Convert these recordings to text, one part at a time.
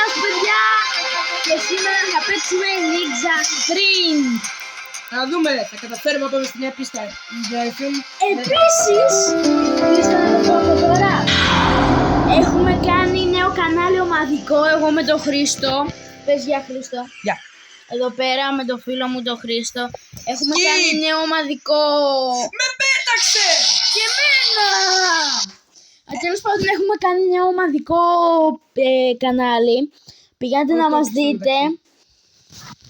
σας παιδιά! Και σήμερα θα παίξουμε Ninja Sprint. Να δούμε, θα καταφέρουμε να πάμε στη νέα πίστα. Επίσης, κλείστε να το πω από τώρα. Έχουμε κάνει νέο κανάλι ομαδικό, εγώ με τον Χρήστο. Πες για Χρήστο. Γεια. Εδώ πέρα με τον φίλο μου τον Χρήστο. Έχουμε κάνει νέο ομαδικό. Με πέταξε! Και εμένα! Τέλος πάντων έχουμε κάνει νέο ομαδικό κανάλι. Πηγαίνετε να μας δείτε.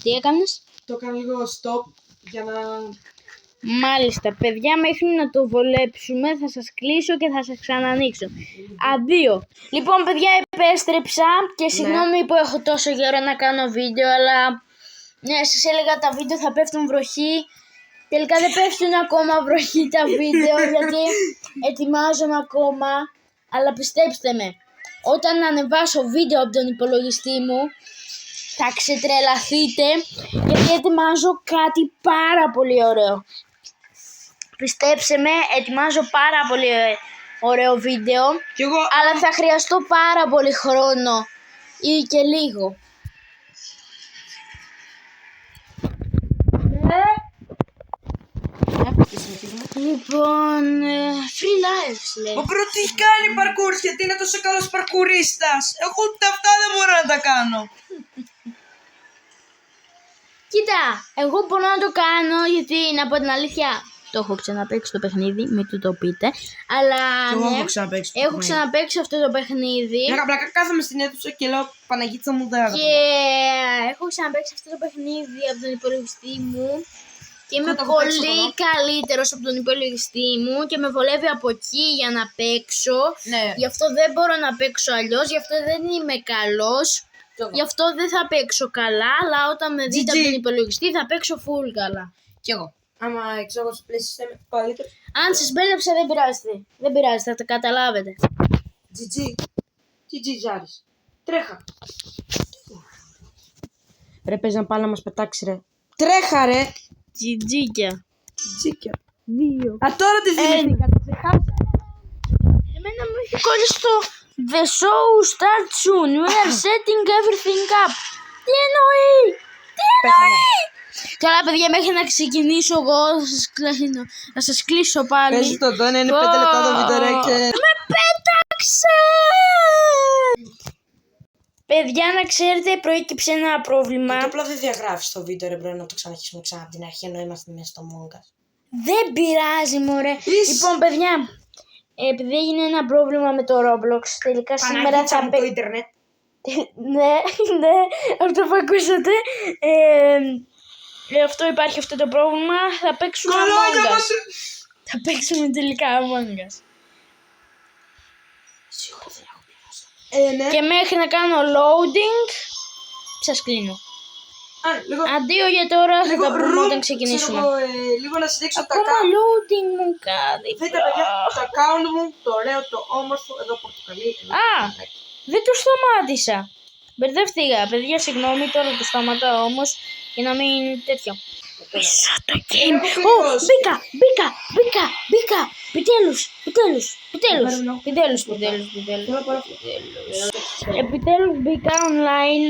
Τι έκανες? Το έκανα λίγο stop για να... Μάλιστα, παιδιά, μέχρι να το βολέψουμε θα σας κλείσω και θα σας ξανανοίξω. Αντίο. Λοιπόν, παιδιά, επέστρεψα και συγγνώμη που έχω τόσο καιρό να κάνω βίντεο, αλλά ναι, σας έλεγα τα βίντεο θα πέφτουν βροχή. Τελικά δεν πέφτουν ακόμα βροχή τα βίντεο γιατί ετοιμάζομαι ακόμα. Αλλά πιστέψτε με, όταν ανεβάσω βίντεο από τον υπολογιστή μου θα ξετρελαθείτε γιατί ετοιμάζω κάτι πάρα πολύ ωραίο. Πιστέψτε με, ετοιμάζω πάρα πολύ ωραίο βίντεο, αλλά θα χρειαστώ πάρα πολύ χρόνο ή και λίγο. Λοιπόν, free lives λέει. Ο πρώτος έχει κάνει parkour γιατί είναι τόσο καλός παρκουρίστας. Εγώ ούτε αυτά δεν μπορώ να τα κάνω. Κοίτα, εγώ μπορώ να το κάνω γιατί να πω την αλήθεια το έχω ξαναπαίξει το παιχνίδι, μην του το πείτε. Αλλά Εγώ ναι, έχω ξαναπαίξει αυτό το παιχνίδι. Πλάκα κάθομαι στην αίθουσα και λέω Παναγίτσα μου δεν Και έχω ξαναπαίξει αυτό το παιχνίδι από τον υπολογιστή μου. Και είμαι πολύ καλύτερος από τον υπολογιστή μου και με βολεύει από εκεί για να παίξω. Ναι. Γι' αυτό δεν μπορώ να παίξω αλλιώς, γι' αυτό δεν είμαι καλός. Γι' αυτό δεν θα παίξω καλά, αλλά όταν με δείτε από τον υπολογιστή θα παίξω full καλά. Κι εγώ. Άμα ξέρω στο PlayStation είμαι καλύτερος. Αν σας μπέλεψα δεν πειράζει. Δεν πειράζει, θα τα καταλάβετε. GG. GG Ζάρης. Τρέχα. Ρε παίζει να πάει να μας πετάξει ρε. Τρέχα ρε. Τζιτζίκια. Τζίκια. 2. Α, τώρα τη θυμηθήκα. Εμένα μου έχει κόλλησει το The show starts soon. We are setting everything up. Τι εννοεί? Τι εννοεί? Καλά παιδιά, μέχρι να ξεκινήσω εγώ θα σας κλείσω πάλι. Παίζει το δόνι, είναι 5 λεπτά το βίντεο και... Με πέταξε! Παιδιά, να ξέρετε, προέκυψε ένα πρόβλημα. Και απλά δεν διαγράφεις το βίντεο ρε, πρέπει να το ξαναρχίσουμε ξανά από την αρχή ενώ είμαστε μέσα στο Among Us. Δεν πειράζει μωρέ. Λοιπόν παιδιά, επειδή έγινε ένα πρόβλημα με το Roblox, τελικά σήμερα θα το ίντερνετ. ναι, αυτό που ακούσατε. Αυτό υπάρχει αυτό το πρόβλημα. Θα παίξουμε Among Us. Θα παίξουμε τελικά Among Us. Ναι. Και μέχρι να κάνω loading, σας κλείνω. Αντίο για τώρα, θα τα πούμε όταν ξεκινήσουμε. Λίγο να συνδέξω τα Ακόμα loading μου κάνει. Δείτε παιδιά, το account μου, το ωραίο, το όμορφο, εδώ πορτοκαλί. Α, δεν το σταμάτησα. Μπερδεύτηκα, παιδιά, συγγνώμη, τώρα το σταματάω όμως για να μην τέτοιο. Πίσω το game. Μπήκα. Επιτέλους μπήκα online.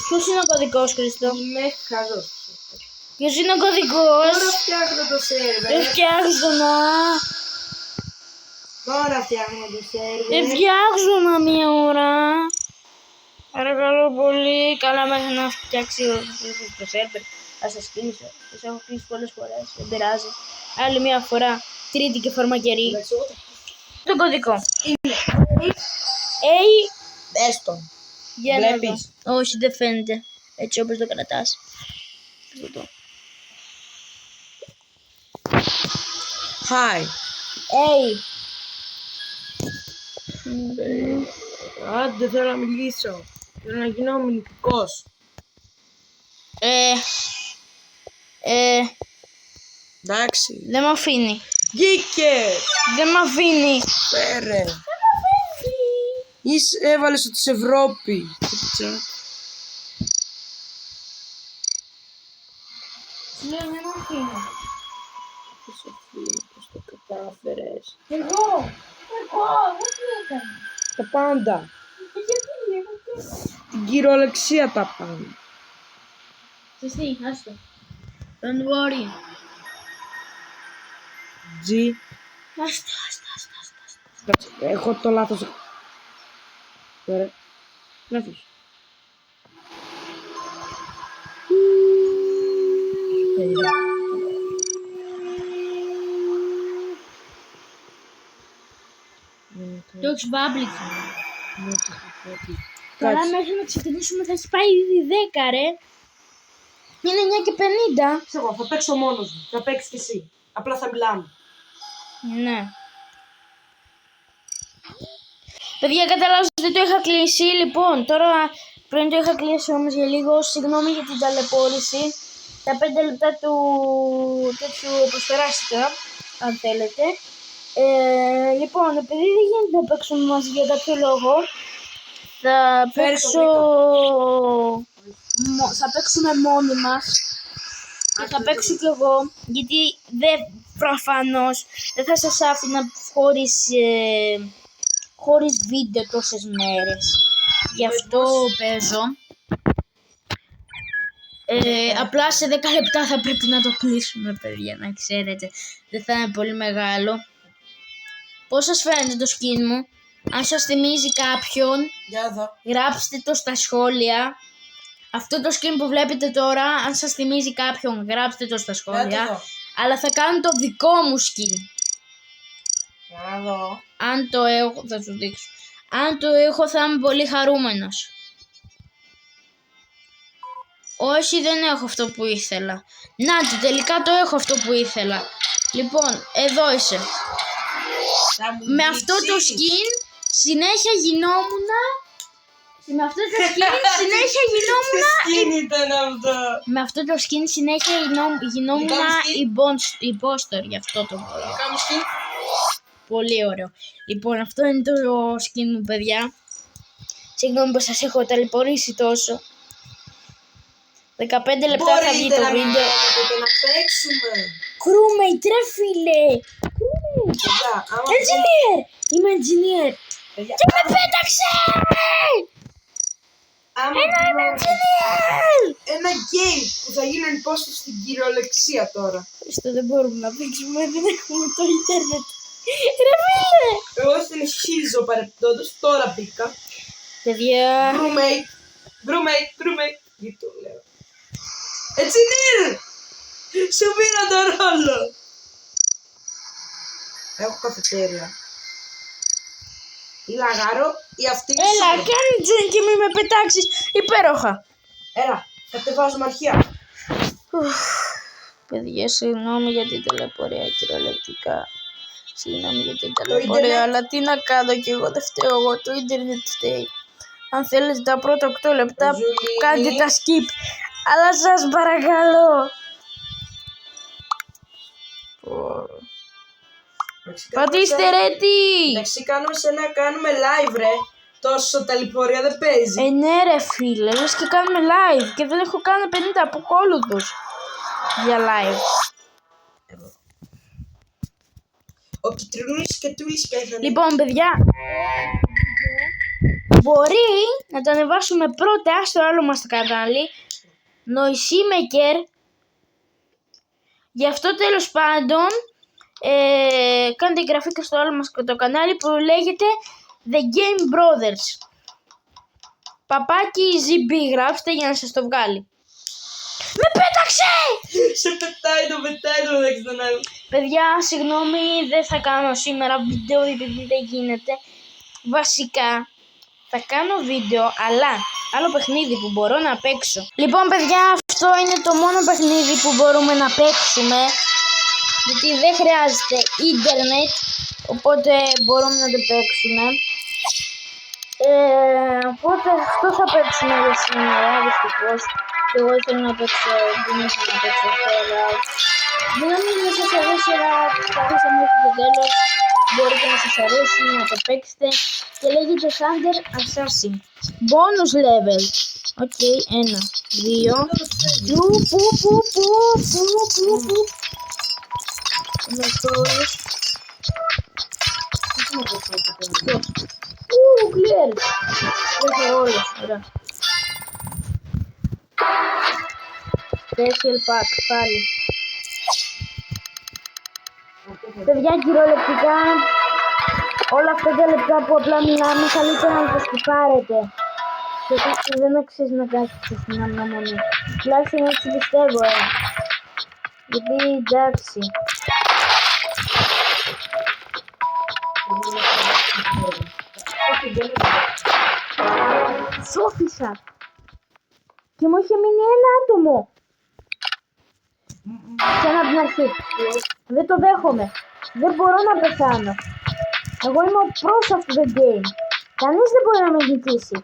Ποιος είναι ο κωδικός, Χριστό? Είμαι καλός. Ποιος είναι ο κωδικός? Τώρα φτιάχνω το σερβερ. Δεν φτιάξονα. Τώρα φτιάχνω το σερβερ. Δεν φτιάξονα μία ώρα. Παρακαλώ πολύ. Καλά μέχρι να φτιάξει το σερβερ. Θα σας κλείσω. Σας έχω κλείσει πολλές φορές. Δεν πειράζει. Άλλη μία φορά. Τρίτη και φαρμακερή. Το κωδικό. Είναι A. Πες τον. Για να δω. Βλέπεις? Όχι, δεν φαίνεται. Έτσι όπως το κρατάς. Hi. A. Άντε θέλω να μιλήσω. Θέλω να γίνω ομιλητικός. Εντάξει. Δεν μ' αφήνει. Βγήκε. Δεν μ' αφήνει. Φέρε. Έβαλες ότι σε Ευρώπη. Λέω δεν μ' αφήνει. Πώς το κατάφερες? Εγώ, δεν κάνει. Τα πάντα. Γιατί Την κυριολεξία τα πάντα. εσύ, άστο. Don't worry. G. Άστο. Έχω το λάθος. Ωραία. Λάθος. Το έχεις βάμπληξε. Τώρα Κάτσε. μέχρι να ξεκινήσουμε θα έχει πάει ήδη 10 ρε. Είναι 9 και 50. Εγώ θα παίξω μόνος μου. Θα παίξεις κι εσύ. Απλά θα μιλάμε. Ναι. Παιδιά, καταλάβω ότι το είχα κλείσει. Λοιπόν, τώρα πριν το είχα κλείσει όμως για λίγο. Συγγνώμη για την ταλαιπώρηση. Τα 5 λεπτά του τέτοιου προσπεράστηκα, αν θέλετε. Λοιπόν, επειδή δεν γίνεται να παίξουμε μαζί για κάποιο λόγο, θα παίξω... θα παίξουμε μόνοι μας. Και θα παίξω κι εγώ, γιατί προφανώς δεν θα σας άφηνα χωρίς βίντεο τόσες μέρες. Γι' αυτό παίζω. Απλά σε 10 λεπτά θα πρέπει να το κλείσουμε, παιδιά, να ξέρετε. Δεν θα είναι πολύ μεγάλο. Πώς σας φαίνεται το skin μου? Αν σας θυμίζει κάποιον, Για εδώ. γράψτε το στα σχόλια. Αυτό το skin που βλέπετε τώρα, αν σας θυμίζει κάποιον, γράψτε το στα σχόλια. Αλλά θα κάνω το δικό μου skin. Για εδώ. Αν το έχω, θα σου δείξω. Αν το έχω θα είμαι πολύ χαρούμενος. Όχι, δεν έχω αυτό που ήθελα. Να το, τελικά το έχω αυτό που ήθελα. Λοιπόν, εδώ είσαι. Με αυτό το skin συνέχεια γινόμουνα. Με αυτό το skin συνέχεια γινόμουνα. Τι ήταν αυτό? Με αυτό το skin συνέχεια γινόμουνα impostor. Γι' αυτό το μπορώ. Κάνω skin. Πολύ ωραίο. Λοιπόν, αυτό είναι το skin μου, παιδιά. Συγγνώμη που σας έχω ταλαιπωρήσει τόσο. 15 λεπτά θα βγει το βίντεο. Μπορείτε να παίξουμε. Crewmate, ρε φίλε! Παιδιά, άμα Engineer! Είμαι engineer! Παιδιά, Και με πέταξε! Είμαι engineer! ένα game που θα γίνει υπόσταση στην κυριολεξία τώρα. Χριστό, δεν μπορούμε να παίξουμε, δεν έχουμε το ίντερνετ. Ρε φίλε! Εγώ συνεχίζω παρεπτόντως, τώρα μπήκα. Παιδιά... Crewmate, τι το λέω. Engineer! Σου πήρα το ρόλο. Έχω καφετέρια. Η Λαγάρο ή αυτή η Έλα, Σούρα. κάνε τζιν και μη με πετάξεις. Υπέροχα. Έλα, κατεβάζουμε αρχεία. Παιδιά, συγγνώμη για την ταλαιπωρία, κυριολεκτικά. Συγγνώμη για την ίντερνετ. ταλαιπωρία, αλλά τι να κάνω κι εγώ, δεν φταίω εγώ, το ίντερνετ φταίει. Αν θέλετε τα πρώτα 8 λεπτά, Ζουλίνη. κάντε τα skip. Αλλά σας παρακαλώ. Πατήστε ρε τι. Εντάξει, κάνουμε σε να κάνουμε live, ρε. Τόσο ταλαιπωρία δεν παίζει. Ναι ρε φίλε, λες και κάνουμε live και δεν έχω κάνει 50 αποκόλουθους για live. Ο Κιτρινούλης και Τούλης πέθανε. Λοιπόν παιδιά, μπορεί να το ανεβάσουμε πρώτα στο άλλο μας το κανάλι, Noisemaker. Γι' αυτό τέλος πάντων κάντε εγγραφή και στο άλλο μας το κανάλι που λέγεται The Game Brothers. Παπάκι ZB γράψτε για να σας το βγάλει. Με πέταξε! Σε πετάει το μεταξύ των άλλων. Παιδιά, συγγνώμη, δεν θα κάνω σήμερα βίντεο επειδή δεν γίνεται. Βασικά, θα κάνω βίντεο, αλλά άλλο παιχνίδι που μπορώ να παίξω. Λοιπόν, παιδιά, αυτό είναι το μόνο παιχνίδι που μπορούμε να παίξουμε. Γιατί δεν χρειάζεται ίντερνετ, οπότε μπορούμε να το παίξουμε. Οπότε αυτό θα παίξουμε για σήμερα, δυστυχώς. Και εγώ ήθελα να παίξω, δεν ήθελα να παίξω αυτό, αλλά δεν νομίζω να σας αρέσει, αλλά καθίστε μέχρι το τέλος. Μπορείτε να σας αρέσει, να το παίξετε. Και λέγεται Thunder Assassin. Bonus level. Οκ, 1, 2. Που. Clear. Clear όλους. Ωραία. Special pack πάλι. Παιδιά, κυριολεκτικά όλα αυτά τα λεπτά που απλά μιλάμε καλύτερα να τα σκυπάρετε. Και δεν αξίζει να κάθεστε στην αναμονή. Τουλάχιστον έτσι πιστεύω, γιατί εντάξει. Σώθησα. Και μου είχε μείνει ένα άτομο. Ξανά από την αρχή. Δεν το δέχομαι. Δεν μπορώ να πεθάνω. Εγώ είμαι ο pros σε αυτό το game. Κανείς δεν μπορεί να με νικήσει.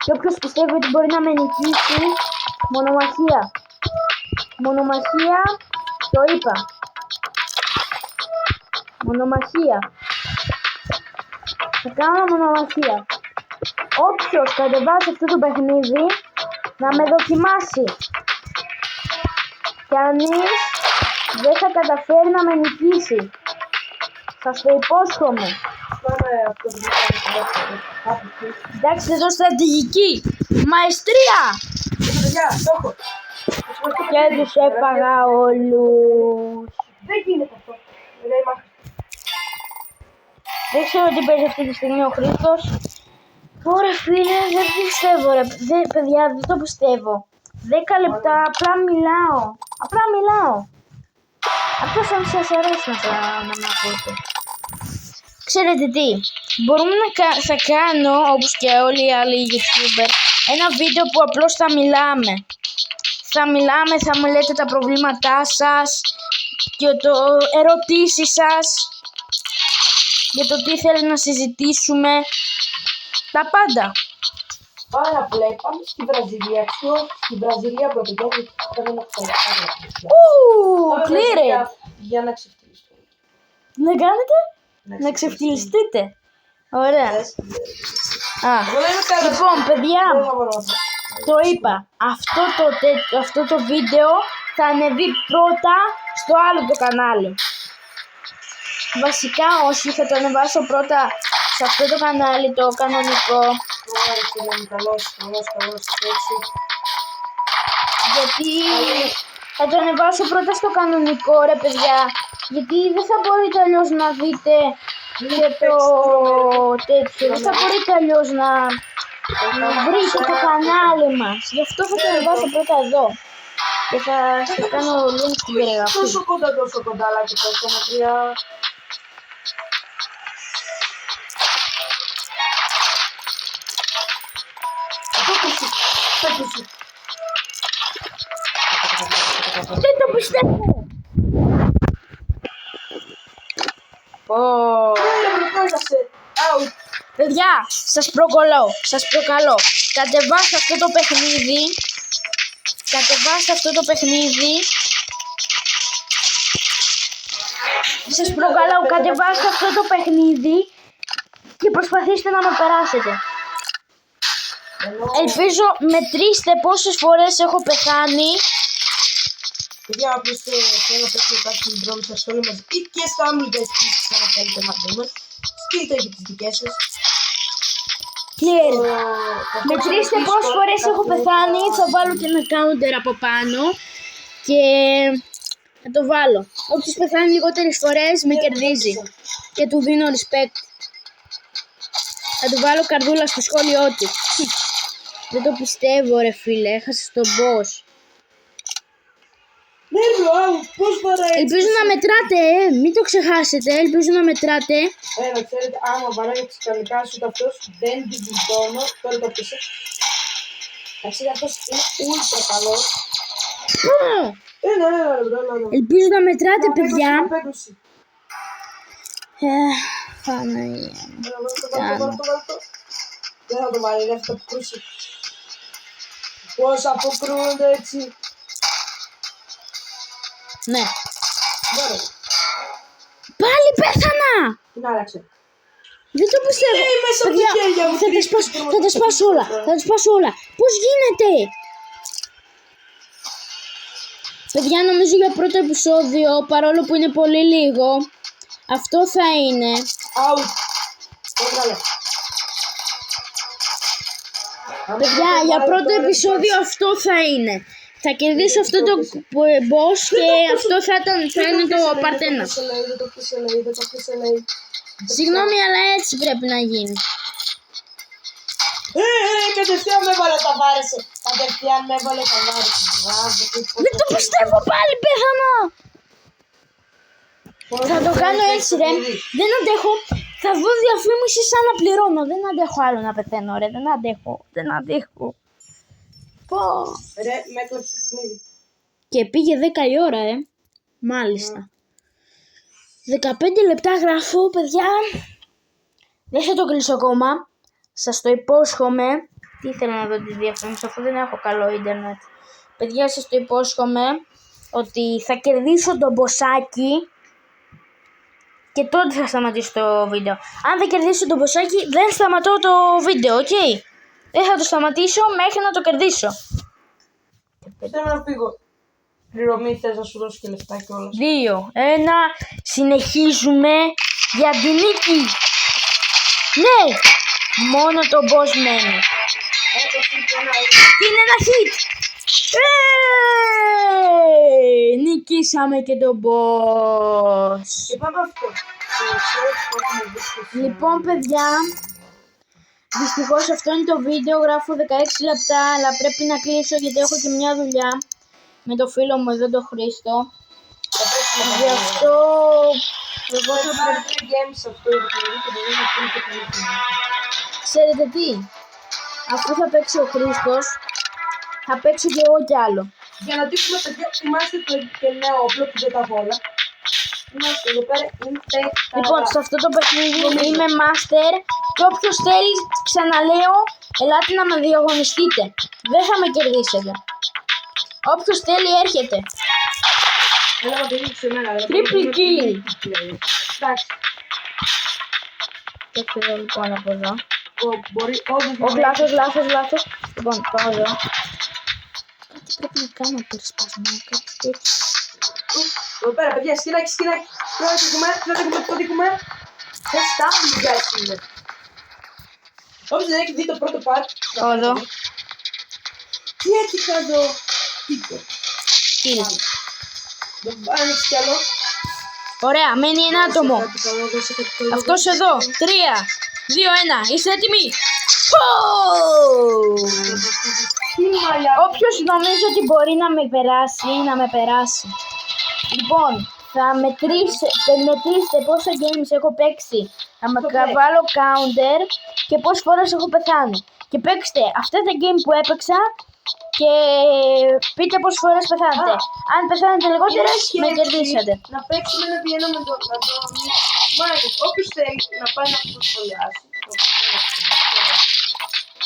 Και όποιος πιστεύει ότι μπορεί να με νικήσει, μονομαχία. Μονομαχία, το είπα. Μονομαχία. Θα κάνω μονομαχία. Όποιος κατεβάσει αυτό το παιχνίδι, να με δοκιμάσει. Κανείς δεν θα καταφέρει να με νικήσει. Σας το υπόσχομαι. Εντάξει, εδώ στρατηγική. Μαεστρία. Και τους έφαγα όλους. Δεν γίνεται αυτό. Δεν ξέρω τι παίζει αυτή τη στιγμή ο Χρήστος. Ωραία φίλε, δεν πιστεύω ρε. Παιδιά, δεν το πιστεύω. 10 λεπτά, απλά μιλάω. Απλά μιλάω. Αυτό σαν σας αρέσει να με ακούτε. Ξέρετε τι, μπορούμε θα κάνω, όπως και όλοι οι άλλοι YouTuber, ένα βίντεο που απλώς θα μιλάμε. Θα μιλάμε, θα μου λέτε τα προβλήματά σας και το ερωτήσεις σας για το τι θέλετε να συζητήσουμε. Τα πάντα. Πάρα πολλά. Πάμε στη Βραζιλία. Στη Βραζιλία πρωτογέννη δεν έχω ξανακάνει. Clear it. Για να ξεφτυλιστώ. Να κάνετε, να ξεφτυλιστείτε. Ωραία. Λοιπόν, παιδιά, το είπα. Αυτό το βίντεο θα ανεβεί πρώτα στο άλλο το κανάλι. Βασικά όχι, θα το ανεβάσω πρώτα σε αυτό το κανάλι, το κανονικό. Καλώς, έτσι. Γιατί θα το ανεβάσω πρώτα στο κανονικό ρε παιδιά. Γιατί δεν θα μπορείτε αλλιώς να δείτε και το τέτοιο. Δεν θα μπορείτε αλλιώς να βρείτε το κανάλι μας. Γι' αυτό θα το ανεβάσω πρώτα εδώ. Και θα σας κάνω link στην περιγραφή. Τόσο κοντά, αλλά και τόσο μακριά. Δεν το πιστεύω. Παιδιά, σας προκαλώ. Κατεβάστε αυτό το παιχνίδι. Σας προκαλώ, κατεβάστε αυτό το παιχνίδι και προσπαθήστε να με περάσετε. Ελπίζω μετρήστε πόσες φορές έχω πεθάνει. Παιδιά, απλώς θέλω να πέσουμε κάτι στην δρόμη σας όλοι μαζί ή και στα άμυγα επίσης αν θέλετε να δούμε. Στείλτε και τις δικές σας. Clear. Μετρήστε πόσες φορές έχω πεθάνει. Θα βάλω και ένα counter από πάνω και θα το βάλω. Όποιος πεθάνει λιγότερες φορές με κερδίζει και του δίνω respect. Θα του βάλω καρδούλα στο σχόλιο του. Δεν το πιστεύω ρε φίλε, έχασες τον boss. Πώς βαράει. Ελπίζω να μετράτε, μην το ξεχάσετε, ελπίζω να μετράτε. Ξέρετε, άμα βαράει τις κανονικά σου αυτός, δεν την γλιτώνω, τώρα το πίσω. Εντάξει, αυτός είναι ούλτρα καλός. Έλα, Ελπίζω να μετράτε παιδιά. Παναγία. Δεν θα το βάλει, δεν θα το αποκρούσει. Πώς αποκρούονται έτσι. Ναι. Πάλι πέθανα! Την άλλαξε. Δεν το πιστεύω. Παιδιά, θα τα σπάσω όλα. Πώς γίνεται? Παιδιά, νομίζω για πρώτο επεισόδιο, παρόλο που είναι πολύ λίγο, αυτό θα είναι. βάλε. Παιδιά, για πρώτο επεισόδιο αυτό θα είναι. Θα κερδίσω αυτό το boss και αυτό θα είναι το part 1. Συγγνώμη, αλλά έτσι πρέπει να γίνει. Κατευθείαν με έβαλε τα βάρεσε. Κατευθείαν με έβαλε τα βάρεσε. Μπράβο. Δεν το πιστεύω, πάλι πέθανα. Θα το κάνω έτσι, ρε. Δεν αντέχω. Θα δω διαφήμιση σαν να πληρώνω. Δεν αντέχω άλλο να πεθαίνω, ρε. Δεν αντέχω. Δεν αντέχω. Πω. Ρε, με έκλεψε το παιχνίδι. Και πήγε 10 η ώρα, Μάλιστα. 15 λεπτά γράφω, παιδιά. Δεν θα το κλείσω ακόμα. Σας το υπόσχομαι. Τι ήθελα να δω τη διαφήμιση, αφού δεν έχω καλό ίντερνετ. Παιδιά, σας το υπόσχομαι ότι θα κερδίσω τον μποσάκι και τότε θα σταματήσω το βίντεο. Αν δεν κερδίσω τον μποσάκι, δεν σταματώ το βίντεο, οκ. Δεν θα το σταματήσω μέχρι να το κερδίσω. Θέλω να φύγω. Πληρωμή θες να σου δώσω και λεφτά κιόλας. 2, 1, συνεχίζουμε για την νίκη. Ναι, μόνο το boss μένει. Είναι ένα hit. Νικήσαμε και τον boss. Και πάμε αυτό. Λοιπόν, παιδιά, δυστυχώς αυτό είναι το βίντεο. Γράφω 16 λεπτά, αλλά πρέπει να κλείσω γιατί έχω και μια δουλειά με το φίλο μου εδώ, τον Χρήστο. Γι' αυτό εγώ θα πάρω 3 games αυτό το παιχνίδι και μπορεί να πούμε και πολύ. Ξέρετε τι, αφού θα παίξει ο Χρήστος, θα παίξω και εγώ κι άλλο. Για να δείξουμε, παιδιά, θυμάστε το νέο όπλο που δεν τα έχω όλα. Είμαστε εδώ πέρα, Λοιπόν, σε αυτό το παιχνίδι είμαι master και όποιος θέλει, ξαναλέω, ελάτε να με διαγωνιστείτε. Δεν θα με κερδίσετε. Όποιος θέλει έρχεται. Έλα να το δείξω εμένα. Triple kill. Εντάξει. Κοίταξε εδώ λοιπόν από εδώ. Μπορεί Όχι, λάθος. Λοιπόν, πάω εδώ. Κάτι πρέπει να κάνω περισπασμό, κάτι τέτοιο. Εδώ πέρα, παιδιά, σκηνάκι. Το δείχνουμε. Δεν στάμπει για σήμερα. Όποιος δεν έχει δει το πρώτο part. Πάω εδώ. Τι έτυχα εδώ. Kill. Δεν άνοιξε κι άλλο. Ωραία, μένει ένα άτομο. Αυτός εδώ. 3, 2, 1. Είστε έτοιμοι. Όποιος νομίζει ότι μπορεί να με περάσει, να με περάσει. Λοιπόν, θα μετρήσετε πόσα games έχω παίξει. Θα με βάλω counter και πόσες φορές έχω πεθάνει. Και παίξτε αυτά τα game που έπαιξα και πείτε πόσες φορές πεθάνετε. Αν πεθάνετε λιγότερες, με κερδίσατε. Να παίξουμε ένα πιένο με τον Μάικος. Όποιος θέλει να πάει να το σχολιάσει.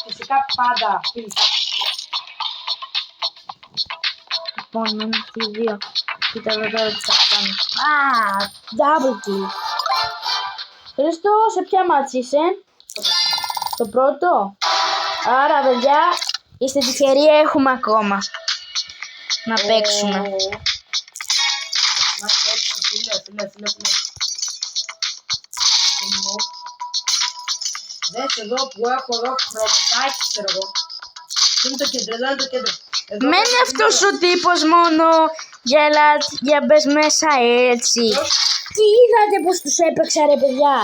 Φυσικά πάντα φίλτα. Λοιπόν, μένουν αυτοί οι δύο. Κοίτα εδώ τώρα τι θα κάνω. Double kill. Χρήστο, σε ποια μάτς είσαι? Το πρώτο. Άρα, παιδιά, είστε τυχεροί, έχουμε ακόμα να παίξουμε. Να παίξουμε, φίλε. Δες εδώ που έχω εδώ χρωματάκι, ξέρω εγώ. Είναι το κέντρο, εδώ είναι το κέντρο. Μένει αυτός ο τύπος μόνο. Για μπες μέσα έτσι. Τι είδατε πως τους έπαιξα, ρε παιδιά?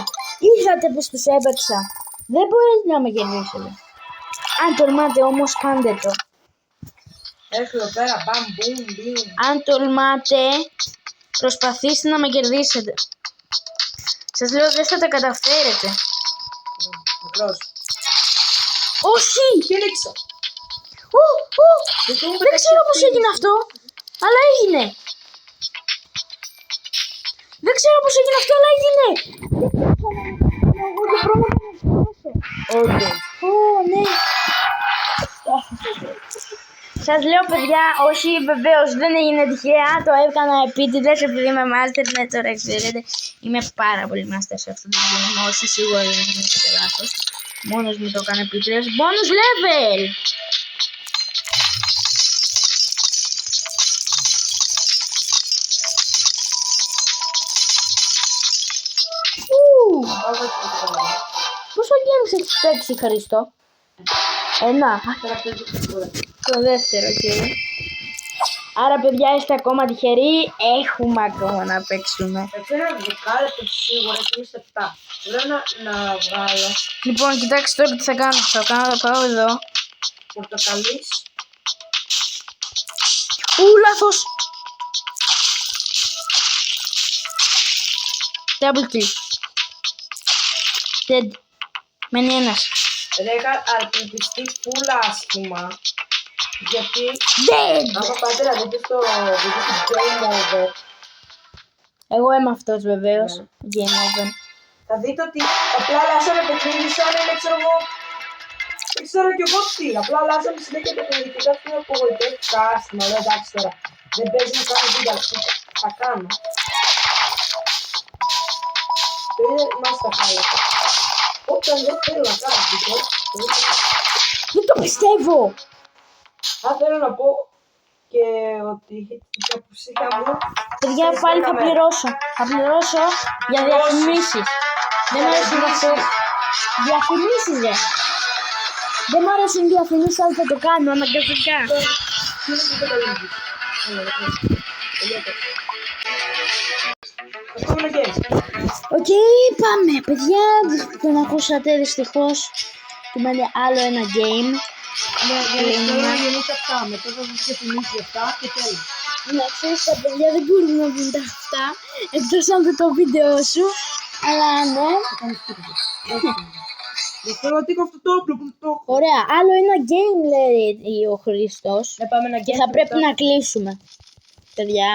Είδατε πως τους έπαιξα? Δεν μπορείτε να με κερδίσετε. Αν τολμάτε όμως, κάντε το. Έχω εδώ πέρα, μπαμ, μπουμ, μπιμ. Αν τολμάτε, προσπαθήστε να με κερδίσετε. Σας λέω, δεν θα τα καταφέρετε. Μικρός. Όχι! Φίληξα. Δεν ξέρω πώς έγινε αυτό, αλλά έγινε. Δεν ξέρω πώς έγινε αυτό, αλλά έγινε. Εγώ το πρόμονα να σκοτώσω. Όχι. Ναι. Σας λέω, παιδιά, όχι, βεβαίως δεν έγινε τυχαία, το έκανα επίτηδες επειδή είμαι master, ναι, τώρα ξέρετε. Είμαι πάρα πολύ master σε αυτό το game, όσοι σίγουρα δεν είναι και λάθος. Μόνος μου το έκανε επίτηδες. Bonus level! Πόσο games έχεις παίξει, Χρήστο? Ένα. Τώρα παίζω τώρα. Το δεύτερο, κύριε. Άρα, παιδιά, είστε ακόμα τυχεροί. Έχουμε ακόμα να παίξουμε. Ένα δεκάλεπτο σίγουρα και εμείς 7. Πρέπει να βγάλω Λοιπόν, κοιτάξτε τώρα τι θα κάνω. Θα πάω εδώ. πορτοκαλής. Λάθος. Double kill. Dead. Μένει ένας. Ρε, αλπιστεί φούλα άσχημα. Γιατί Dead. άμα πάτε να δείτε στο βίντεο του Game Over, Εγώ είμαι αυτός βεβαίως. Ναι. Game over. θα δείτε ότι απλά αλλάζαμε παιχνίδι σαν να είναι, ξέρω εγώ, δεν ξέρω κι εγώ τι. Απλά αλλάζαμε συνέχεια παιχνίδι και κάτι με απογοητεύτηκα άσχημα. Λέω εντάξει τώρα, δεν παίζει να κάνω βίντεο, αλλά θα κάνω. Το ίδιο μας τα χάλατα. Όταν δεν θέλω να κάνω βίντεο, Δεν το πιστεύω. θα θέλω να πω και ότι την απουσία μου. Παιδιά, πάλι θα πληρώσω. Θα πληρώσω για διαφημίσεις. Δεν μου αρέσουν αυτό. Διαφημίσεις, ρε. Δεν μου αρέσουν οι διαφημίσεις, αλλά θα το κάνω αναγκαστικά. Τι είναι που καταλήγει. Αυτό είναι games. Οκ, πάμε. Παιδιά, τον ακούσατε δυστυχώς. Του μένει άλλο ένα game. Τώρα γεννήσει αυτά. Μετά θα σας διαφημίσει αυτά και τέλος. Να ξέρεις, τα παιδιά δεν μπορούν να δουν τα αυτά, εκτός αν δουν το βίντεο σου. Αλλά ναι. Δεν θέλω να τύχω αυτό το όπλο που το έχω. Ωραία, άλλο ένα game λέει ο Χρήστος. Να πάμε να Και θα πρέπει να κλείσουμε. Παιδιά.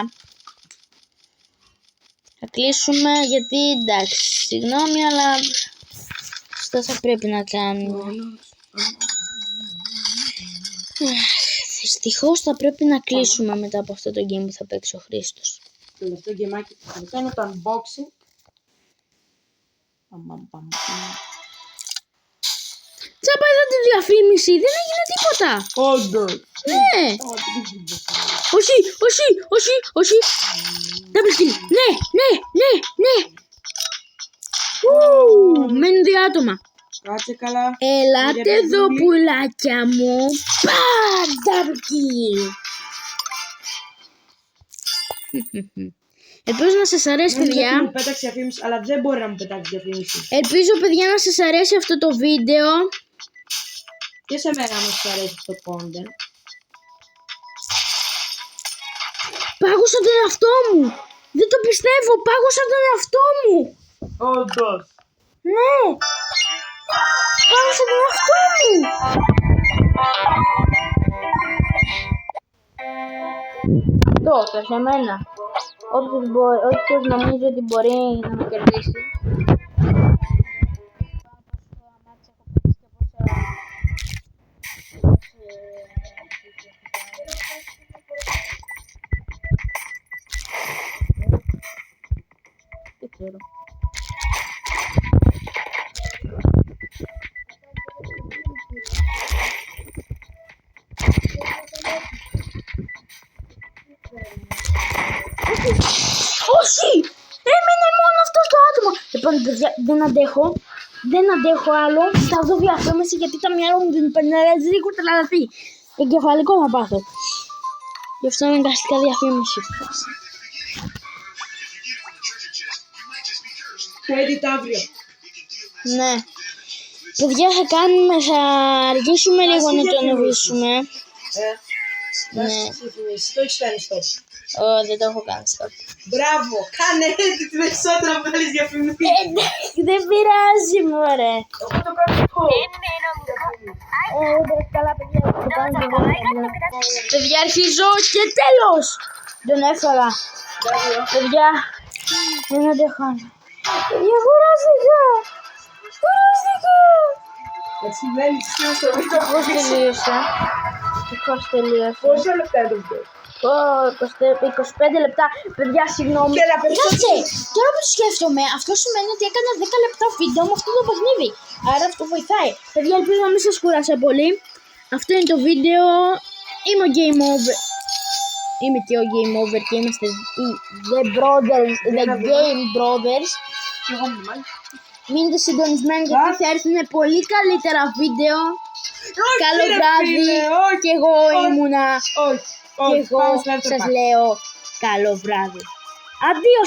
Θα κλείσουμε γιατί εντάξει, συγγνώμη, αλλά αυτό θα πρέπει να κάνουμε. Δυστυχώς θα πρέπει να κλείσουμε μετά από αυτό το game που θα παίξει ο Χρήστος. Το τελευταίο γκεμάκι που θα κάνω το unboxing. Τσάπα εδώ τη διαφήμιση, δεν έγινε τίποτα. Όντως. Ναι. Όχι, όχι, όχι, όχι. Double kill. Ναι, ναι, ναι, ναι. Μένουν 2 άτομα. Κάτσε καλά. Ελάτε εδώ πουλάκια μου. Παμ, double kill. Ελπίζω να σας αρέσει, παιδιά. Μου πέταξε διαφήμιση, αλλά δεν μπορεί να μου πετάξει διαφήμιση. Ελπίζω, παιδιά, να σας αρέσει αυτό το βίντεο. Και σε μένα μου αρέσει αυτό το content. Πάγωσα τον εαυτό μου. Δεν το πιστεύω. Πάγωσα τον εαυτό μου. Όντως. Ναι. Πάγωσα τον εαυτό μου. Αυτό, σε μένα. Όποιος νομίζει ότι μπορεί να με κερδίσει. Δεν ξέρω. Όχι! Έμεινε μόνο αυτό το άτομο. Λοιπόν, παιδιά, δεν αντέχω άλλο. Θα δω διαφήμιση γιατί τα μυαλό μου δεν υπενεράζει. Έχω τρελαθεί. Εγκεφαλικό θα πάθω. Γι' αυτό αναγκαστικά διαφήμιση. Edit αύριο. Ναι. Παιδιά, θα αργήσουμε λίγο να το ανεβήσουμε. Ναι. Το έχεις κάνει stop. Δεν το έχω κάνει stop. Μπράβο, κάνε edit περισσότερο να βγάλεις διαφημίσεις. Εντάξει, δεν πειράζει, μωρέ. Εγώ το κάνω εγώ. Δεν καλά, παιδιά. Παιδιά, αρχίζω και τέλος. Τον έφαγα. Παιδιά, δεν αντέχω άλλο. Παιδιά, κουράστηκα. Έτσι μένεις στο βίντεο. Πώς τελείωσε. Πώς τελείωσε. Πόσα λεπτά είναι το βίντεο? 25 λεπτά. Παιδιά, συγγνώμη. Και να περισσότερο. Κάτσε, τώρα που το σκέφτομαι, αυτό σημαίνει ότι έκανα 10 λεπτά βίντεο με αυτό το παιχνίδι. Άρα αυτό βοηθάει. Παιδιά, ελπίζω να μην σας κούρασα πολύ. Αυτό είναι το βίντεο. Είμαι ο Game Over. Είμαι και ο Game Over και είμαστε οι The Brothers, The Game Brothers. Μείνετε συντονισμένοι γιατί θα έρθουν πολύ καλύτερα βίντεο. Καλό ρε βράδυ. φίλε, όχι, Και εγώ ήμουνα. όχι, Και όχι, εγώ πάμε στο δεύτερο σας pack. λέω καλό βράδυ. Αντίο.